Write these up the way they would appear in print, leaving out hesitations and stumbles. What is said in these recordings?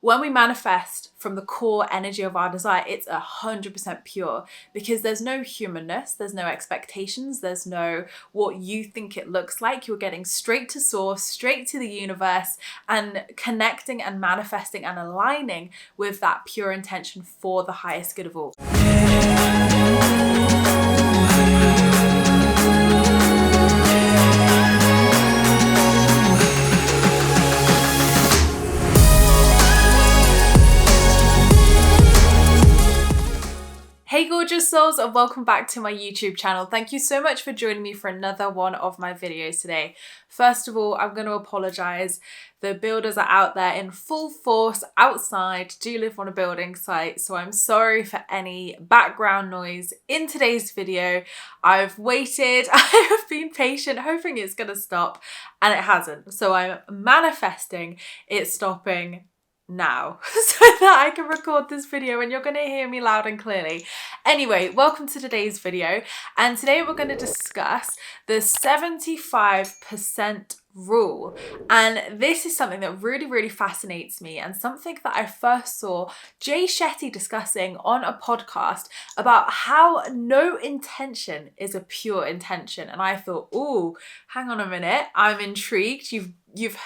when we manifest from the core energy of our desire, it's 100% pure, because there's no humanness, there's no expectations, there's no what you think it looks like. You're getting straight to source, straight to the universe, and connecting and manifesting and aligning with that pure intention for the highest good of all. Hey gorgeous souls, and welcome back to my YouTube channel. Thank you so much for joining me for another one of my videos today. First of all, I'm going to apologize. The builders are out there in full force outside. Do live on a building site, so I'm sorry for any background noise in today's video. I've waited, I have been patient, hoping it's going to stop, and it hasn't. So I'm manifesting it stopping now so that I can record this video and you're going to hear me loud and clearly. Anyway, welcome to today's video, and today we're going to discuss the 75% rule. And this is something that really fascinates me, and something that I first saw Jay Shetty discussing on a podcast about how no intention is a pure intention. And I thought, oh, hang on a minute, I'm intrigued. You've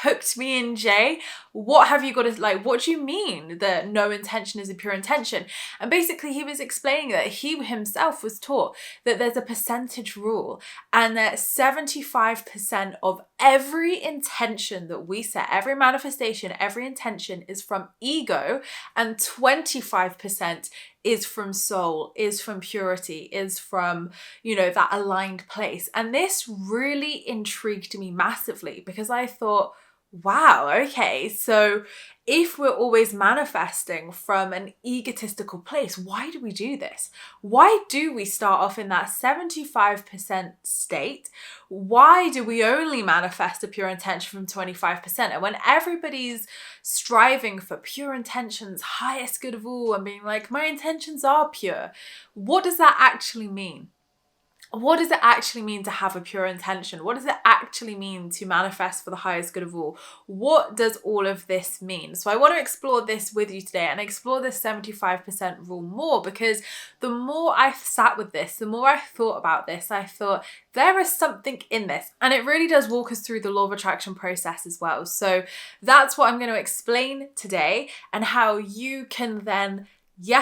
hooked me in, Jay. What have you got to, what do you mean that no intention is a pure intention? And basically he was explaining that he himself was taught that there's a percentage rule, and that 75% of every intention that we set, every manifestation, every intention is from ego, and 25% is from soul, is from purity, is from, that aligned place. And this really intrigued me massively, because I thought, wow, okay, so if we're always manifesting from an egotistical place, why do we do this? Why do we start off in that 75% state? Why do we only manifest a pure intention from 25%? And when everybody's striving for pure intentions, highest good of all, and being like, my intentions are pure, what does that actually mean? What does it actually mean to have a pure intention? What does it actually mean to manifest for the highest good of all? What does all of this mean? So I want to explore this with you today, and explore this 75% rule more, because the more I sat with this, the more I thought about this, I thought there is something in this, and it really does walk us through the law of attraction process as well. So that's what I'm going to explain today, and how you can then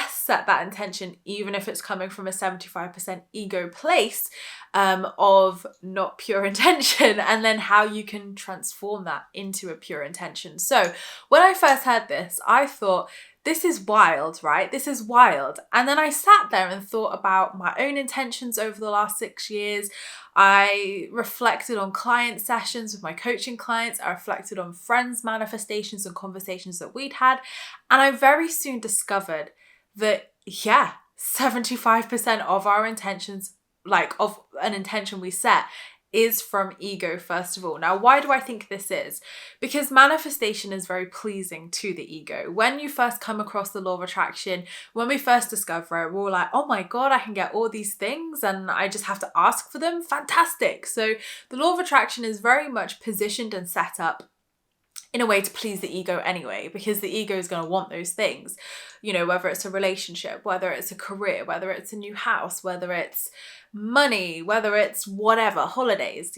set that intention, even if it's coming from a 75% ego place of not pure intention, and then how you can transform that into a pure intention. So when I first heard this, I thought, this is wild, right? This is wild. And then I sat there and thought about my own intentions over the last 6 years. I reflected on client sessions with my coaching clients. I reflected on friends' manifestations and conversations that we'd had. And I very soon discovered that 75% of our intentions, of an intention we set, is from ego, first of all. Now, why do I think this is? Because manifestation is very pleasing to the ego. When you first come across the law of attraction, when we first discover it, we're all like, oh my God, I can get all these things and I just have to ask for them. Fantastic. So the law of attraction is very much positioned and set up in a way to please the ego anyway, because the ego is going to want those things, whether it's a relationship, whether it's a career, whether it's a new house, whether it's money, whether it's whatever, holidays,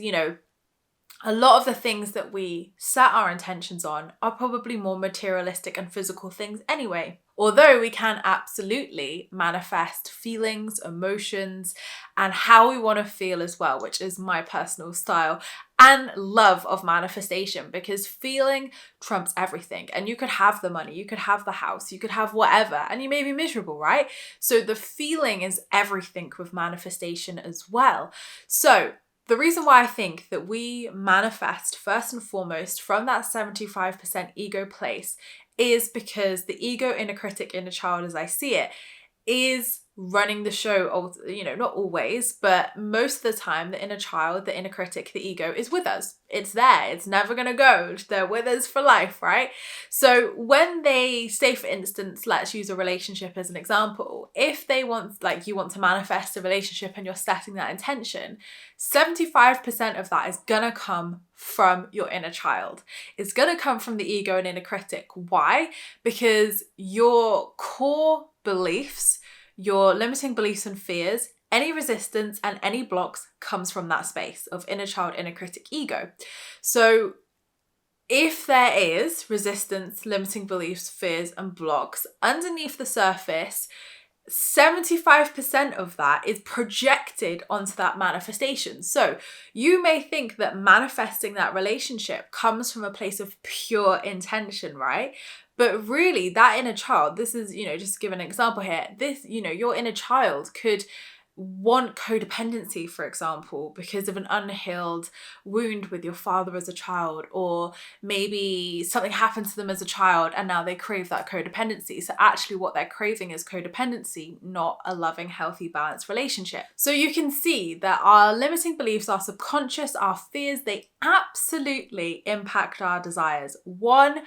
a lot of the things that we set our intentions on are probably more materialistic and physical things anyway. Although we can absolutely manifest feelings, emotions, and how we want to feel as well, which is my personal style and love of manifestation, because feeling trumps everything. And you could have the money, you could have the house, you could have whatever, and you may be miserable, right? So the feeling is everything with manifestation as well. So the reason why I think that we manifest first and foremost from that 75% ego place is because the ego, inner critic, inner child, as I see it, is running the show, not always, but most of the time, the inner child, the inner critic, the ego is with us. It's there. It's never going to go. They're with us for life, right? So when they say, for instance, let's use a relationship as an example. If they want, you want to manifest a relationship and you're setting that intention, 75% of that is going to come from your inner child. It's going to come from the ego and inner critic. Why? Because your core beliefs, your limiting beliefs and fears, any resistance and any blocks comes from that space of inner child, inner critic, ego. So if there is resistance, limiting beliefs, fears, and blocks underneath the surface, 75% of that is projected onto that manifestation. So you may think that manifesting that relationship comes from a place of pure intention, right? But really, that inner child, this is, just to give an example here, your inner child could want codependency, for example, because of an unhealed wound with your father as a child, or maybe something happened to them as a child and now they crave that codependency. So actually what they're craving is codependency, not a loving, healthy, balanced relationship. So you can see that our limiting beliefs, our subconscious, our fears, they absolutely impact our desires 100%.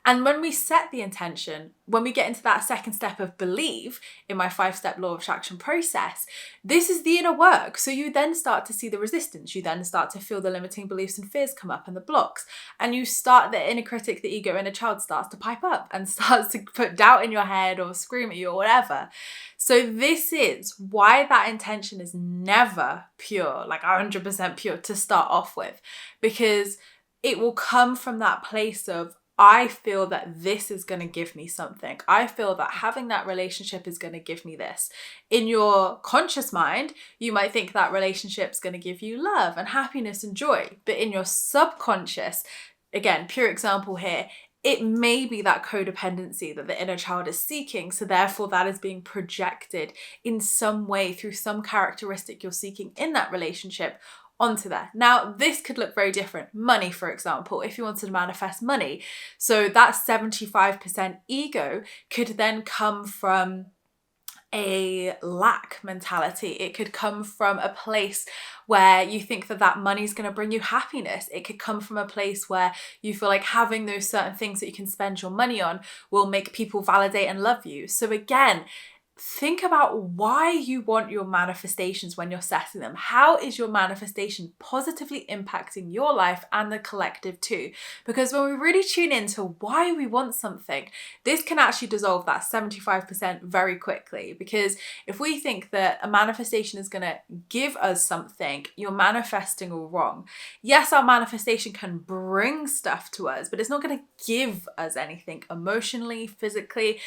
And when we set the intention, when we get into that second step of believe in my 5-step law of attraction process, this is the inner work. So you then start to see the resistance. You then start to feel the limiting beliefs and fears come up and the blocks. And you start, the inner critic, the ego, inner child starts to pipe up and starts to put doubt in your head or scream at you or whatever. So this is why that intention is never pure, like 100% pure to start off with, because it will come from that place of, I feel that this is going to give me something. I feel that having that relationship is going to give me this. In your conscious mind, you might think that relationship's going to give you love and happiness and joy. But in your subconscious, again, pure example here, it may be that codependency that the inner child is seeking. So therefore that is being projected in some way through some characteristic you're seeking in that relationship onto there. Now, this could look very different. Money, for example, if you wanted to manifest money. So that 75% ego could then come from a lack mentality. It could come from a place where you think that money is going to bring you happiness. It could come from a place where you feel like having those certain things that you can spend your money on will make people validate and love you. So again, think about why you want your manifestations when you're setting them. How is your manifestation positively impacting your life and the collective too? Because when we really tune into why we want something, this can actually dissolve that 75% very quickly. Because if we think that a manifestation is going to give us something, you're manifesting all wrong. Yes, our manifestation can bring stuff to us, but it's not going to give us anything emotionally, physically,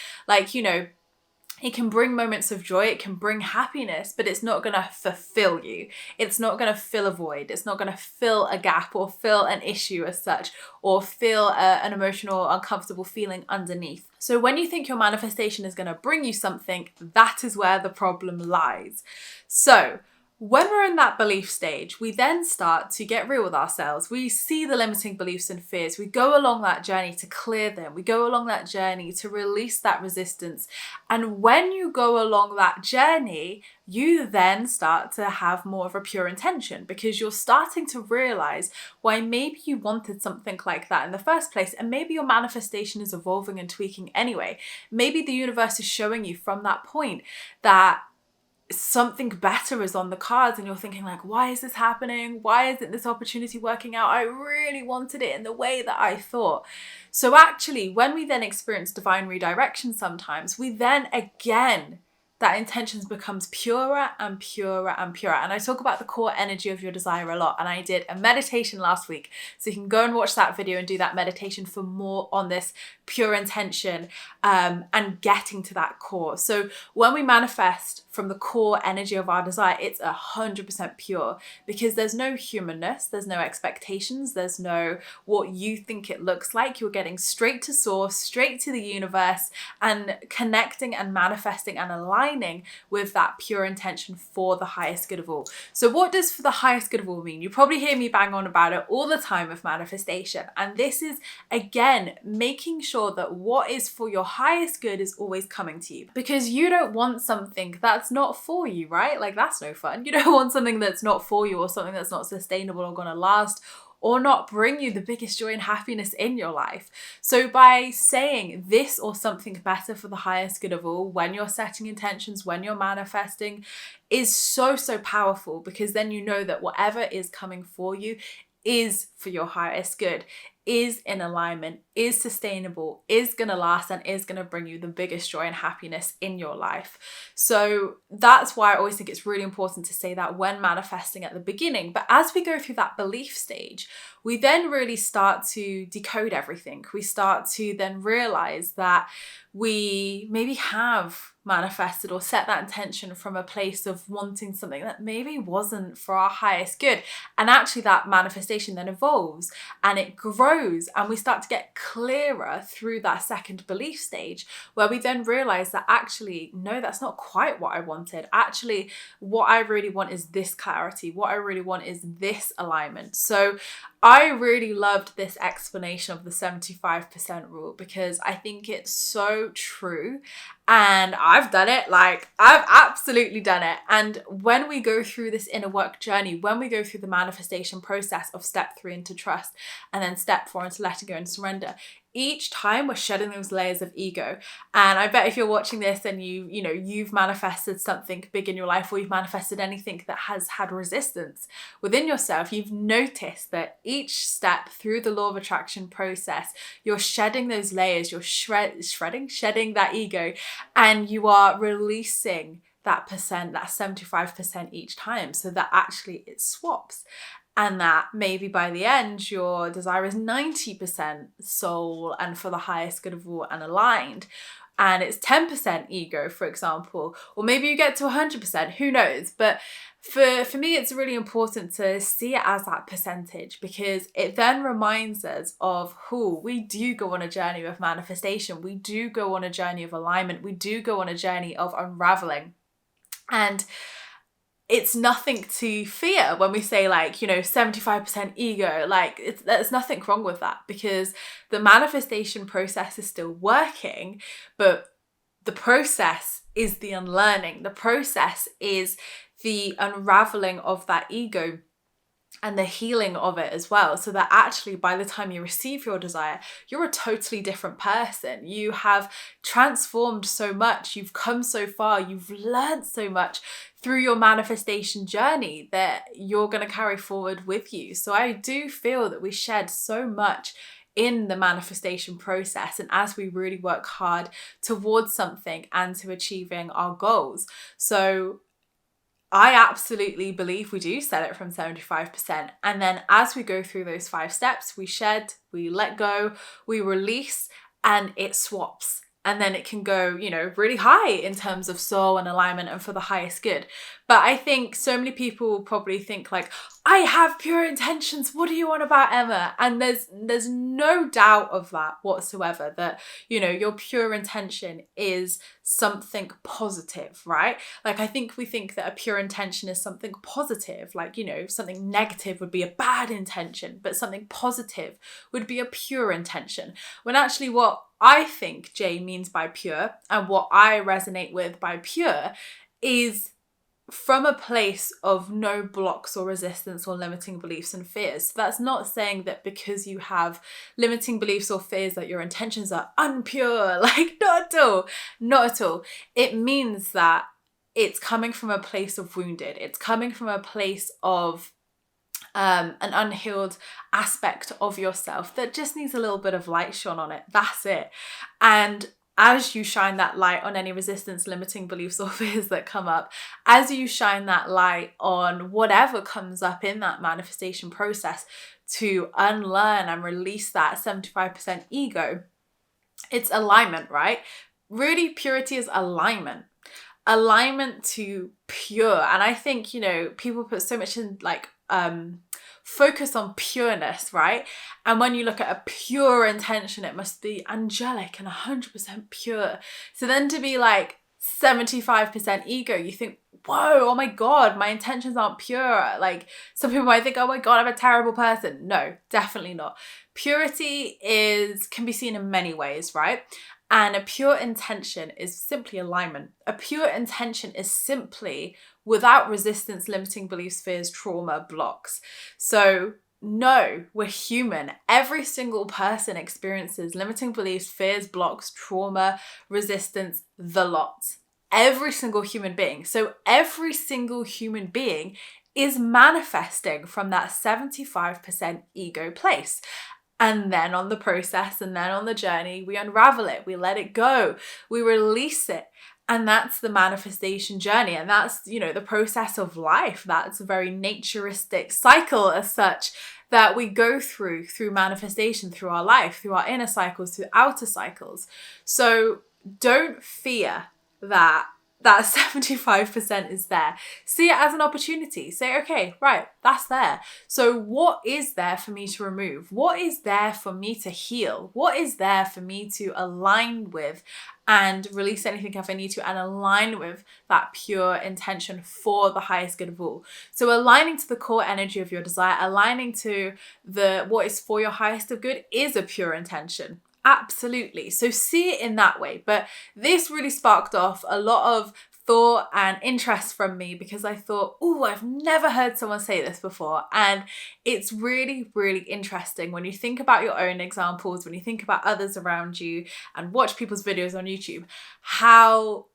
it can bring moments of joy, it can bring happiness, but it's not going to fulfill you. It's not going to fill a void. It's not going to fill a gap or fill an issue as such, or fill an emotional, uncomfortable feeling underneath. So when you think your manifestation is going to bring you something, that is where the problem lies. So when we're in that belief stage, we then start to get real with ourselves. We see the limiting beliefs and fears. We go along that journey to clear them. We go along that journey to release that resistance. And when you go along that journey, you then start to have more of a pure intention, because you're starting to realize why maybe you wanted something like that in the first place. And maybe your manifestation is evolving and tweaking anyway. Maybe the universe is showing you from that point that something better is on the cards, and you're thinking like, why is this happening? Why isn't this opportunity working out? I really wanted it in the way that I thought. So actually, when we then experience divine redirection, sometimes we then again, that intention becomes purer and purer and purer. And I talk about the core energy of your desire a lot. And I did a meditation last week. So you can go and watch that video and do that meditation for more on this pure intention and getting to that core. So when we manifest from the core energy of our desire, it's 100% pure, because there's no humanness, there's no expectations, there's no what you think it looks like. You're getting straight to source, straight to the universe, and connecting and manifesting and aligning with that pure intention for the highest good of all. So what does for the highest good of all mean? You probably hear me bang on about it all the time with manifestation. And this is, again, making sure that what is for your highest good is always coming to you, because you don't want something that's not for you, right? Like, that's no fun. You don't want something that's not for you, or something that's not sustainable or going to last, or not bring you the biggest joy and happiness in your life. So by saying this or something better for the highest good of all, when you're setting intentions, when you're manifesting, is so, so powerful, because then you know that whatever is coming for you is for your highest good, is in alignment, is sustainable, is going to last, and is going to bring you the biggest joy and happiness in your life. So that's why I always think it's really important to say that when manifesting at the beginning. But as we go through that belief stage, we then really start to decode everything. We start to then realize that we maybe have manifested or set that intention from a place of wanting something that maybe wasn't for our highest good. And actually that manifestation then evolves and it grows, and we start to get clearer through that second belief stage, where we then realize that actually, no, that's not quite what I wanted. Actually, what I really want is this clarity. What I really want is this alignment. So I really loved this explanation of the 75% rule, because I think it's so true. And I've done it. Like, I've absolutely done it. And when we go through this inner work journey, when we go through the manifestation process of step 3 into trust, and then step 4 into letting go and surrender, each time we're shedding those layers of ego. And I bet if you're watching this and you've manifested something big in your life, or you've manifested anything that has had resistance within yourself, you've noticed that each step through the law of attraction process, you're shedding those layers, you're shedding that ego, and you are releasing that percent, that 75% each time, so that actually it swaps. And that maybe by the end, your desire is 90% soul and for the highest good of all and aligned. And it's 10% ego, for example. Or maybe you get to 100%, who knows? But for me, it's really important to see it as that percentage, because it then reminds us of who we do go on a journey of manifestation. We do go on a journey of alignment. We do go on a journey of unraveling. And it's nothing to fear when we say 75% ego. There's nothing wrong with that, because the manifestation process is still working, but the process is the unlearning. The process is the unraveling of that ego and the healing of it as well, so that actually by the time you receive your desire, you're a totally different person. You have transformed so much, you've come so far, you've learned so much through your manifestation journey that you're going to carry forward with you. So I do feel that we shed so much in the manifestation process, and as we really work hard towards something and to achieving our goals. So I absolutely believe we do set it from 75%. And then as we go through those 5 steps, we shed, we let go, we release, and it swaps. And then it can go, really high in terms of soul and alignment and for the highest good. But I think so many people probably think I have pure intentions. What do you want about, Emma? And there's no doubt of that whatsoever, that, your pure intention is something positive, right? I think we think that a pure intention is something positive. Something negative would be a bad intention, but something positive would be a pure intention. When actually what I think Jay means by pure, and what I resonate with by pure, is from a place of no blocks or resistance or limiting beliefs and fears. So that's not saying that because you have limiting beliefs or fears that your intentions are unpure. Not at all. Not at all. It means that it's coming from a place of wounded. It's coming from a place of an unhealed aspect of yourself that just needs a little bit of light shone on it. That's it. And as you shine that light on any resistance, limiting beliefs or fears that come up, as you shine that light on whatever comes up in that manifestation process to unlearn and release that 75% ego, it's alignment, right? Really, purity is alignment. Alignment to pure. And I think, people put so much in focus on pureness, right? And when you look at a pure intention, it must be angelic and 100% pure. So then to be 75% ego, you think, whoa, oh my God, my intentions aren't pure. Some people might think, oh my God, I'm a terrible person. No, definitely not. Purity can be seen in many ways, right? And a pure intention is simply alignment. A pure intention is simply without resistance, limiting beliefs, fears, trauma, blocks. So no, we're human. Every single person experiences limiting beliefs, fears, blocks, trauma, resistance, the lot. Every single human being. So every single human being is manifesting from that 75% ego place. And then on the process and then on the journey, we unravel it, we let it go, we release it. And that's the manifestation journey. And that's, the process of life. That's a very naturistic cycle as such that we go through manifestation, through our life, through our inner cycles, through outer cycles. So don't fear that 75% is there. See it as an opportunity. Say, okay, right, that's there. So what is there for me to remove? What is there for me to heal? What is there for me to align with and release anything if I need to, and align with that pure intention for the highest good of all? So aligning to the core energy of your desire, aligning to what is for your highest of good is a pure intention. Absolutely. So see it in that way. But this really sparked off a lot of thought and interest from me because I thought, oh, I've never heard someone say this before. And it's really, really interesting when you think about your own examples, when you think about others around you and watch people's videos on YouTube, how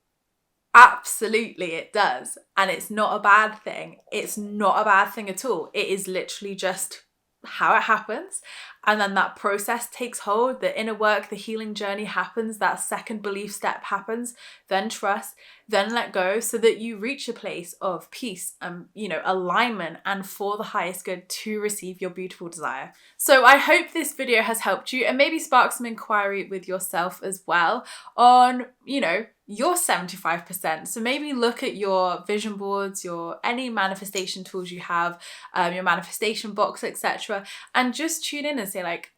absolutely it does. And it's not a bad thing. It's not a bad thing at all. It is literally just how it happens. And then that process takes hold, the inner work, the healing journey happens, that second belief step happens, then trust, then let go, so that you reach a place of peace and, alignment and for the highest good to receive your beautiful desire. So I hope this video has helped you and maybe spark some inquiry with yourself as well on, your 75%. So maybe look at your vision boards, any manifestation tools you have, your manifestation box, etc., and just tune in and say, like,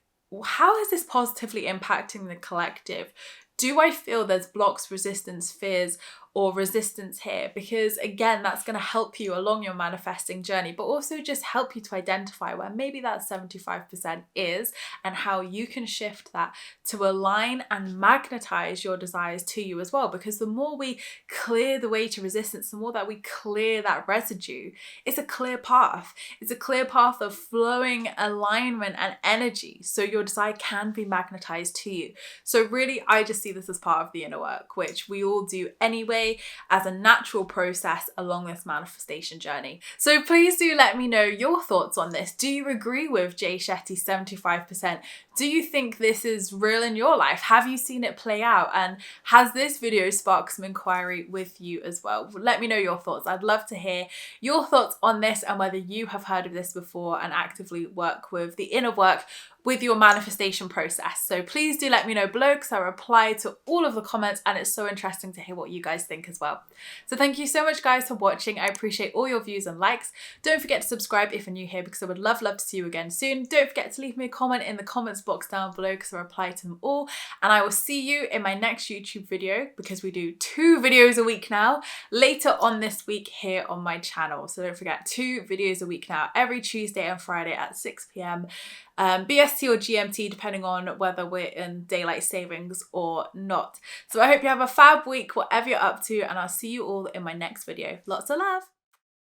how is this positively impacting the collective? Do I feel there's blocks, resistance, fears, or resistance here? Because again, that's going to help you along your manifesting journey, but also just help you to identify where maybe that 75% is and how you can shift that to align and magnetize your desires to you as well. Because the more we clear the way to resistance, the more that we clear that residue, it's a clear path. It's a clear path of flowing alignment and energy, so your desire can be magnetized to you. So really, I just see this as part of the inner work, which we all do anyway, as a natural process along this manifestation journey. So please do let me know your thoughts on this. Do you agree with Jay Shetty's 75%? Do you think this is real in your life? Have you seen it play out? And has this video sparked some inquiry with you as well? Let me know your thoughts. I'd love to hear your thoughts on this and whether you have heard of this before and actively work with the inner work with your manifestation process. So please do let me know below, because I reply to all of the comments and it's so interesting to hear what you guys think as well. So thank you so much, guys, for watching. I appreciate all your views and likes. Don't forget to subscribe if you're new here, because I would love to see you again soon. Don't forget to leave me a comment in the comments box down below, because I reply to them all. And I will see you in my next YouTube video, because we do 2 videos a week now, later on this week here on my channel. So don't forget, 2 videos a week now, every Tuesday and Friday at 6 p.m. BST or GMT, depending on whether we're in daylight savings or not. So I hope you have a fab week, whatever you're up to, and I'll see you all in my next video. Lots of love.